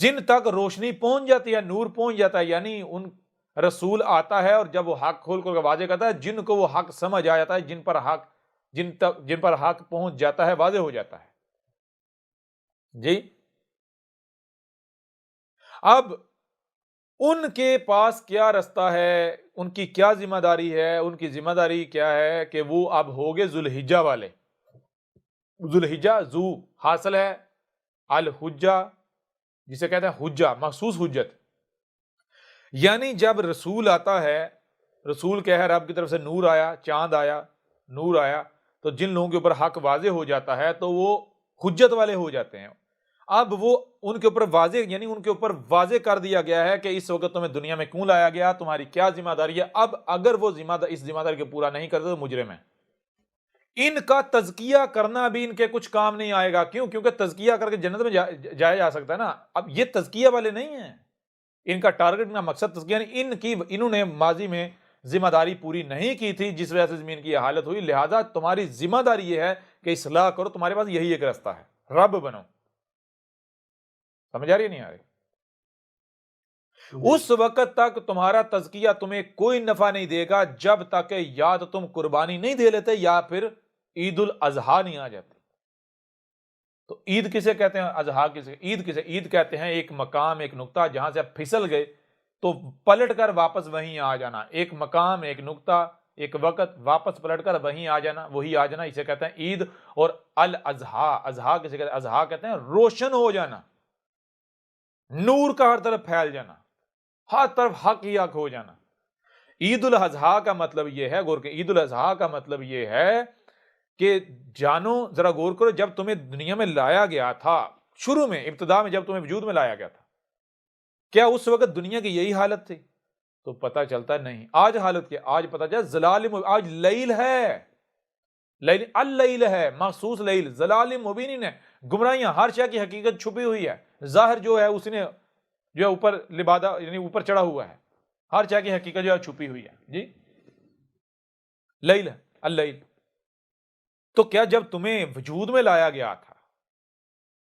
جن تک روشنی پہنچ جاتی ہے، نور پہنچ جاتا ہے، یعنی ان رسول آتا ہے اور جب وہ حق کھول کر واضح کرتا ہے، جن کو وہ حق سمجھ آ جاتا ہے، جن پر حق پہنچ جاتا ہے، واضح ہو جاتا ہے جی۔ اب ان کے پاس کیا رستہ ہے، ان کی کیا ذمہ داری ہے؟ ان کی ذمہ داری کیا ہے کہ وہ اب ہوگے ذوالحجہ والے۔ ذوالحجہ ذو حاصل ہے، الحجہ جسے کہتے ہیں حجہ، مخصوص حجت، یعنی جب رسول آتا ہے، رسول کیا ہے؟ رب کی طرف سے نور آیا، چاند آیا، نور آیا، تو جن لوگوں کے اوپر حق واضح ہو جاتا ہے تو وہ حجت والے ہو جاتے ہیں۔ اب وہ ان کے اوپر واضح، یعنی ان کے اوپر واضح کر دیا گیا ہے کہ اس وقت تمہیں دنیا میں کیوں لایا گیا، تمہاری کیا ذمہ داری ہے۔ اب اگر وہ اس ذمہ داری کو پورا نہیں کرتے تو مجرم ہیں۔ ان کا تزکیہ کرنا بھی ان کے کچھ کام نہیں آئے گا، کیوں؟ کیونکہ تزکیہ کر کے جنت میں جایا جا سکتا ہے نا۔ اب یہ تزکیہ والے نہیں ہیں، ان کا ٹارگٹ، ان کا مقصد تزکیہ نہیں، انہوں نے ماضی میں ذمہ داری پوری نہیں کی تھی جس وجہ سے زمین کی یہ حالت ہوئی، لہذا تمہاری ذمہ داری یہ ہے کہ اصلاح کرو، تمہارے پاس یہی ایک راستہ ہے، رب بنو۔ سمجھ آ رہی ہے نہیں آ رہی؟ اس وقت تک تمہارا تزکیہ تمہیں کوئی نفع نہیں دے گا جب تک کہ یا تو تم قربانی نہیں دے لیتے یا پھر عید الاضحیٰ نہیں آ جاتی۔ تو عید کسے کہتے ہیں؟ اضحیٰ کسے؟ عید کہتے ہیں ایک مقام، ایک نقطہ جہاں سے آپ پھسل گئے تو پلٹ کر واپس وہیں آ جانا، ایک مقام، ایک نقطہ، ایک وقت، واپس پلٹ کر وہیں آ جانا، وہی آ جانا، اسے کہتے ہیں عید۔ اور الاضحیٰ، اضحیٰ کسے کہتے ہیں؟ اضحیٰ کہتے ہیں روشن ہو جانا، نور کا ہر طرف پھیل جانا، ہر طرف حق ہی حق ہو جانا۔ عید الاضحیٰ کا مطلب یہ ہے، غور کریں، عید الاضحیٰ کا مطلب یہ ہے کہ جانو، ذرا غور کرو، جب تمہیں دنیا میں لایا گیا تھا، شروع میں، ابتدا میں جب تمہیں وجود میں لایا گیا تھا، کیا اس وقت دنیا کی یہی حالت تھی؟ تو پتہ چلتا نہیں۔ آج حالت کیا؟ آج پتہ چلا ظلال، آج لیل ہے، لیل، اللیل ہے، مخصوص لیل، ظلال مبین ہے، گمراہیاں، ہر شے کی حقیقت چھپی ہوئی ہے، ظاہر جو ہے اس نے جو ہے اوپر لبادہ، یعنی اوپر چڑھا ہوا ہے، ہر شے کی حقیقت جو ہے چھپی ہوئی ہے جی، لیل ہے، اللیل۔ تو کیا جب تمہیں وجود میں لایا گیا تھا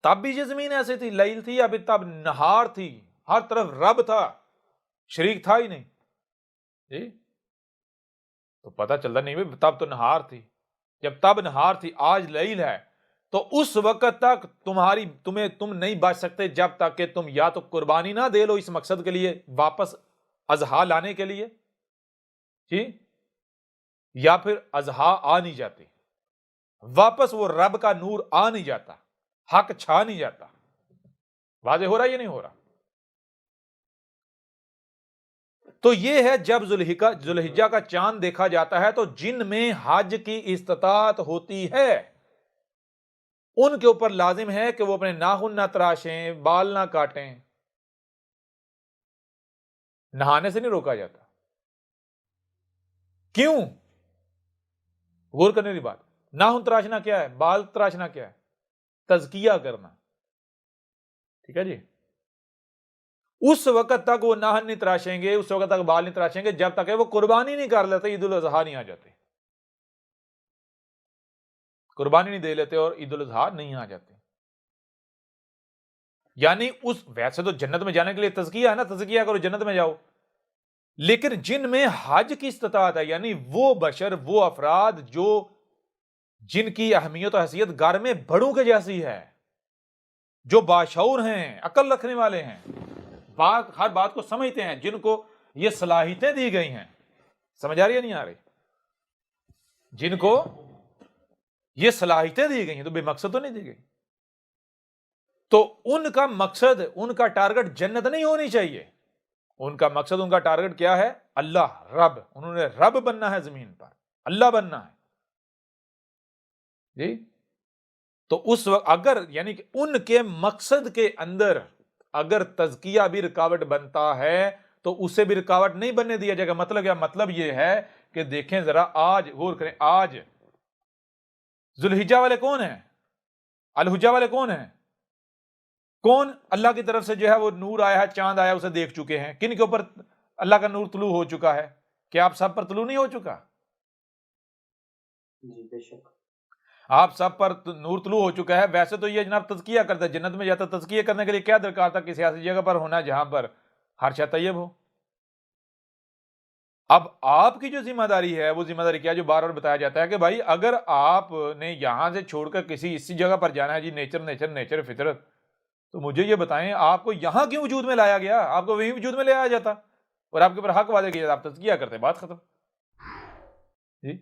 تب بھی یہ زمین ایسے تھی، لیل تھی، ابھی تب نہار تھی، ہر طرف رب تھا، شریک تھا ہی نہیں جی؟ تو پتہ چلتا نہیں بھائی، تب تو نہار تھی، جب تب نہار تھی، آج لیل ہے، تو اس وقت تک تم نہیں بچ سکتے جب تک کہ تم یا تو قربانی نہ دے لو اس مقصد کے لیے، واپس اضحیٰ لانے کے لیے جی، یا پھر اضحیٰ آ نہیں جاتی، واپس وہ رب کا نور آ نہیں جاتا، حق چھا نہیں جاتا۔ واضح ہو رہا ہے یا نہیں ہو رہا؟ تو یہ ہے جب ذوالحجہ کا چاند دیکھا جاتا ہے تو جن میں حج کی استطاعت ہوتی ہے ان کے اوپر لازم ہے کہ وہ اپنے ناخن نہ تراشیں، بال نہ کاٹیں۔ نہانے سے نہیں روکا جاتا، کیوں؟ غور کرنے کی بات، ناخن تراشنا کیا ہے؟ بال تراشنا کیا ہے؟ تزکیہ کرنا، ٹھیک ہے جی۔ اس وقت تک وہ ناخن نہیں تراشیں گے، اس وقت تک بال نہیں تراشیں گے جب تک کہ وہ قربانی نہیں کر لیتے، عید الاضحیٰ نہیں آ جاتے، قربانی نہیں دے لیتے اور عید الاضحیٰ نہیں آ جاتے۔ یعنی ویسے تو جنت میں جانے کے لیے تزکیہ ہے نا، تزکیہ کرو جنت میں جاؤ، لیکن جن میں حج کی استطاعت ہے، یعنی وہ بشر، وہ افراد جن کی اہمیت و حیثیت گھر میں بڑوں کے جیسی ہے، جو باشعور ہیں، عقل رکھنے والے ہیں، ہر بات کو سمجھتے ہیں، جن کو یہ صلاحیتیں دی گئی ہیں، سمجھ آ رہی ہے نہیں آ رہی؟ جن کو یہ صلاحیتیں دی گئی ہیں تو بے مقصد تو نہیں دی گئی، تو ان کا مقصد، ان کا ٹارگٹ جنت نہیں ہونی چاہیے، ان کا مقصد، ان کا ٹارگٹ کیا ہے؟ اللہ، رب، انہوں نے رب بننا ہے زمین پر، اللہ بننا ہے جی۔ تو اس وقت اگر، یعنی کہ ان کے مقصد کے اندر اگر تزکیہ بھی رکاوٹ بنتا ہے تو اسے بھی رکاوٹ نہیں بننے دیا جائے گا۔ مطلب کیا؟ مطلب یہ ہے کہ دیکھیں ذرا، آج غور کریں، آج ذوالحجہ والے کون ہیں؟ الحجہ والے کون ہیں؟ کون اللہ کی طرف سے جو ہے وہ نور آیا ہے، چاند آیا، اسے دیکھ چکے ہیں؟ کن کے اوپر اللہ کا نور طلوع ہو چکا ہے؟ کیا آپ سب پر طلوع نہیں ہو چکا؟ جی بے شک۔ آپ سب پر نور طلوع ہو چکا ہے. ویسے تو یہ جناب تزکیہ کرتا ہے, جنت میں جاتا تزکیہ کرنے کے لیے کیا درکار تھا کسی ایسی جگہ پر ہونا جہاں پر ہر شے طیب ہو. اب آپ کی جو ذمہ داری ہے وہ ذمہ داری کیا, جو بار بار بتایا جاتا ہے کہ بھائی اگر آپ نے یہاں سے چھوڑ کر کسی اسی جگہ پر جانا ہے جی, نیچر نیچر نیچر فطرت, تو مجھے یہ بتائیں آپ کو یہاں کیوں وجود میں لایا گیا؟ آپ کو وہیں وجود میں لے آیا جاتا اور آپ کے اوپر حق وعدے کیا, آپ تزکیہ کرتے, بات ختم. جی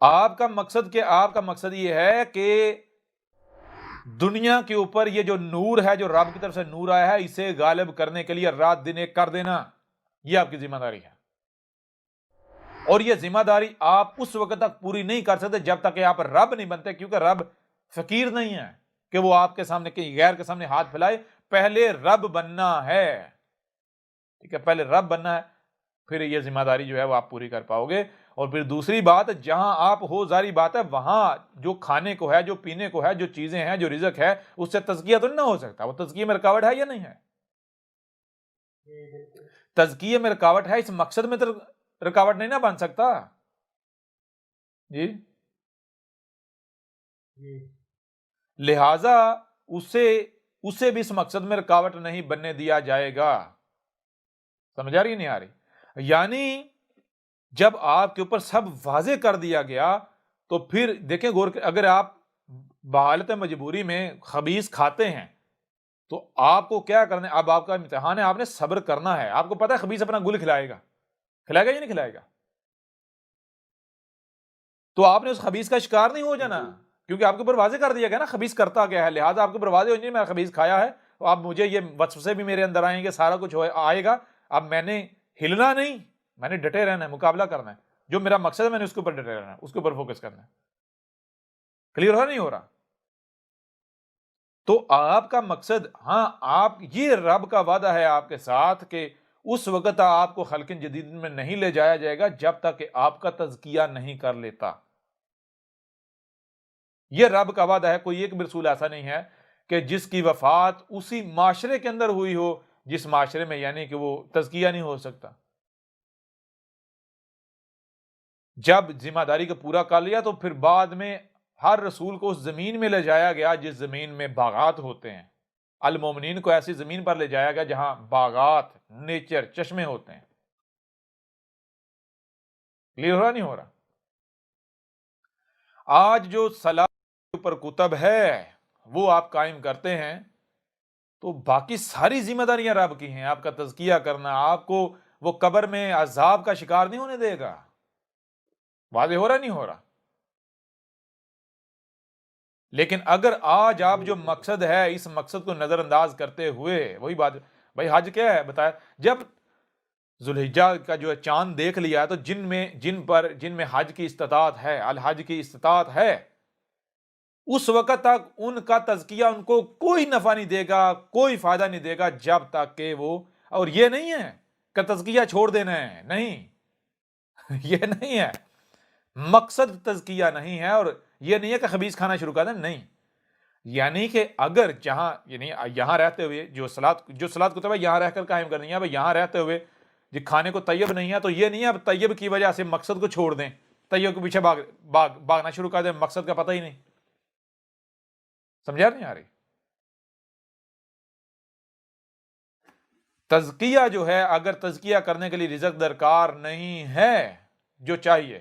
آپ کا مقصد یہ ہے کہ دنیا کے اوپر یہ جو نور ہے, جو رب کی طرف سے نور آیا ہے, اسے غالب کرنے کے لیے رات دن ایک کر دینا, یہ آپ کی ذمہ داری ہے. اور یہ ذمہ داری آپ اس وقت تک پوری نہیں کر سکتے جب تک کہ آپ رب نہیں بنتے, کیونکہ رب فقیر نہیں ہے کہ وہ آپ کے سامنے کہیں غیر کے سامنے ہاتھ پھیلائے. پہلے رب بننا ہے, ٹھیک ہے, پہلے رب بننا ہے, پھر یہ ذمہ داری جو ہے وہ آپ پوری کر پاؤ گے. اور پھر دوسری بات, جہاں آپ ہو ظاہری بات ہے وہاں جو کھانے کو ہے, جو پینے کو ہے, جو چیزیں ہیں, جو رزق ہے, اس سے تزکیہ تو نہیں ہو سکتا. وہ تزکیہ میں رکاوٹ ہے یا نہیں ہے؟ تزکیہ میں رکاوٹ ہے, اس مقصد میں تو رکاوٹ نہیں نہ بن سکتا. جی لہذا اسے بھی اس مقصد میں رکاوٹ نہیں بننے دیا جائے گا. سمجھ آ رہی نہیں آ رہی؟ یعنی جب آپ کے اوپر سب واضح کر دیا گیا تو پھر دیکھیں غور, اگر آپ بحالت مجبوری میں خبیث کھاتے ہیں تو آپ کو کیا کرنا ہے؟ اب آپ کا امتحان ہے, آپ نے صبر کرنا ہے. آپ کو پتا ہے خبیث اپنا گل کھلائے گا یا نہیں کھلائے گا؟ تو آپ نے اس خبیث کا شکار نہیں ہو جانا, کیونکہ آپ کے اوپر واضح کر دیا گیا نا خبیث کرتا کیا ہے. لہٰذا آپ کے اوپر واضح ہو جائے میں خبیث کھایا ہے, تو اب مجھے یہ وسوسے بھی میرے اندر آئیں گے, سارا کچھ آئے گا. اب میں نے ہلنا نہیں, میں نے ڈٹے رہنا ہے, مقابلہ کرنا ہے. جو میرا مقصد ہے میں نے اس کے اوپر ڈٹے رہنا ہے, اس کے اوپر فوکس کرنا ہے. کلیئر ہو رہا نہیں ہو رہا؟ تو آپ کا مقصد, ہاں آپ, یہ رب کا وعدہ ہے آپ کے ساتھ کہ اس وقت آپ کو خلق جدید میں نہیں لے جایا جائے گا جب تک کہ آپ کا تزکیہ نہیں کر لیتا. یہ رب کا وعدہ ہے. کوئی ایک بھی رسول ایسا نہیں ہے کہ جس کی وفات اسی معاشرے کے اندر ہوئی ہو جس معاشرے میں یعنی کہ وہ تزکیہ نہیں ہو سکتا. جب ذمہ داری کو پورا کر لیا تو پھر بعد میں ہر رسول کو اس زمین میں لے جایا گیا جس زمین میں باغات ہوتے ہیں. المومنین کو ایسی زمین پر لے جایا گیا جہاں باغات, نیچر, چشمے ہوتے ہیں. کلیئر ہو رہا نہیں ہو رہا؟ آج جو صلاح کے اوپر کتب ہے وہ آپ قائم کرتے ہیں تو باقی ساری ذمہ داریاں رب کی ہیں. آپ کا تزکیہ کرنا, آپ کو وہ قبر میں عذاب کا شکار نہیں ہونے دے گا. واضح ہو رہا نہیں ہو رہا؟ لیکن اگر آج آپ جو مقصد ہے اس مقصد کو نظر انداز کرتے ہوئے, وہی بات, بھائی حج کیا ہے بتایا, جب ذوالحجہ کا جو ہے چاند دیکھ لیا ہے تو جن میں حج کی استطاعت ہے, الحج کی استطاعت ہے, اس وقت تک ان کا تزکیہ ان کو کوئی نفع نہیں دے گا, کوئی فائدہ نہیں دے گا جب تک کہ وہ, اور یہ نہیں ہے کہ تزکیہ چھوڑ دینا ہے, نہیں یہ نہیں ہے. مقصد تزکیہ نہیں ہے, اور یہ نہیں ہے کہ خبیث کھانا شروع کر دیں, نہیں. یعنی کہ اگر جہاں, یعنی یہاں رہتے ہوئے جو صلاۃ کتب ہے یہاں رہ کر قائم کرنی ہے, یہاں رہتے ہوئے جی کھانے کو طیب نہیں ہے تو یہ نہیں ہے اب طیب کی وجہ سے مقصد کو چھوڑ دیں, طیب کے پیچھے بھاگنا شروع کر دیں, مقصد کا پتہ ہی نہیں. سمجھا نہیں آ رہی؟ تزکیہ جو ہے, اگر تزکیہ کرنے کے لیے رزق درکار نہیں ہے جو چاہیے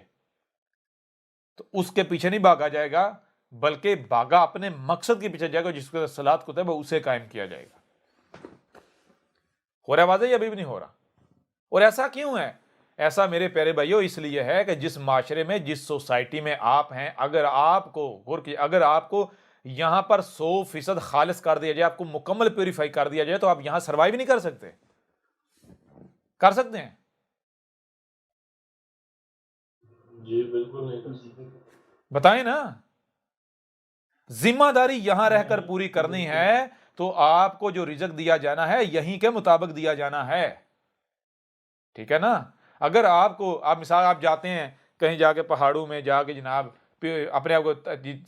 تو اس کے پیچھے نہیں بھاگا جائے گا, بلکہ بھاگا اپنے مقصد کے پیچھے جائے گا جس کو صلاۃ کتب ہے اسے قائم کیا جائے گا. ہو رہا واضح یا ابھی بھی نہیں ہو رہا؟ اور ایسا کیوں ہے؟ ایسا میرے پیارے بھائیو اس لیے ہے کہ جس معاشرے میں, جس سوسائٹی میں آپ ہیں, اگر آپ کو غور کیجیے, اگر آپ کو یہاں پر 100% خالص کر دیا جائے, آپ کو مکمل پیوریفائی کر دیا جائے تو آپ یہاں سروائیو نہیں کر سکتے. کر سکتے ہیں؟ جی بالکل نہیں کر سکتے. بتائیں نا. ذمہ داری یہاں رہ کر پوری کرنی ہے تو آپ کو جو رزق دیا جانا ہے یہیں کے مطابق دیا جانا ہے, ٹھیک ہے نا. اگر آپ کو, آپ مثال آپ جاتے ہیں کہیں جا کے پہاڑوں میں جا کے جناب اپنے آپ کو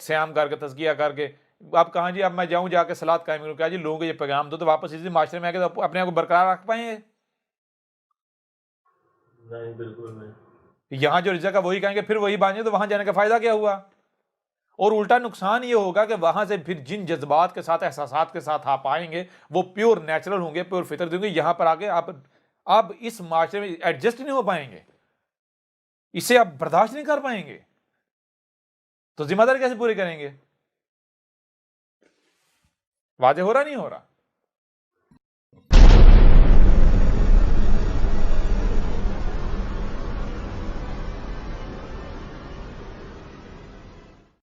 سیام کر کے تزکیہ کر کے, آپ کہاں جی اب میں جاؤں جا کے صلاۃ قائم کروں, کیا جی لوگوں کو یہ پیغام دو تو واپس اسی معاشرے میں آ کے اپنے آپ کو برقرار رکھ پائیں گے؟ نہیں بالکل نہیں. یہاں جو رزق ہے وہی کہیں گے, پھر وہی باندھیں تو وہاں جانے کا فائدہ کیا ہوا؟ اور الٹا نقصان یہ ہوگا کہ وہاں سے پھر جن جذبات کے ساتھ احساسات کے ساتھ آپ آئیں گے وہ پیور نیچرل ہوں گے، پیور فطرت ہوں گے، یہاں پر آگے آپ اس معاشرے میں ایڈجسٹ نہیں ہو پائیں گے، اسے آپ برداشت نہیں کر پائیں گے، تو ذمہ داری کیسے پوری کریں گے؟ واضح ہو رہا نہیں ہو رہا؟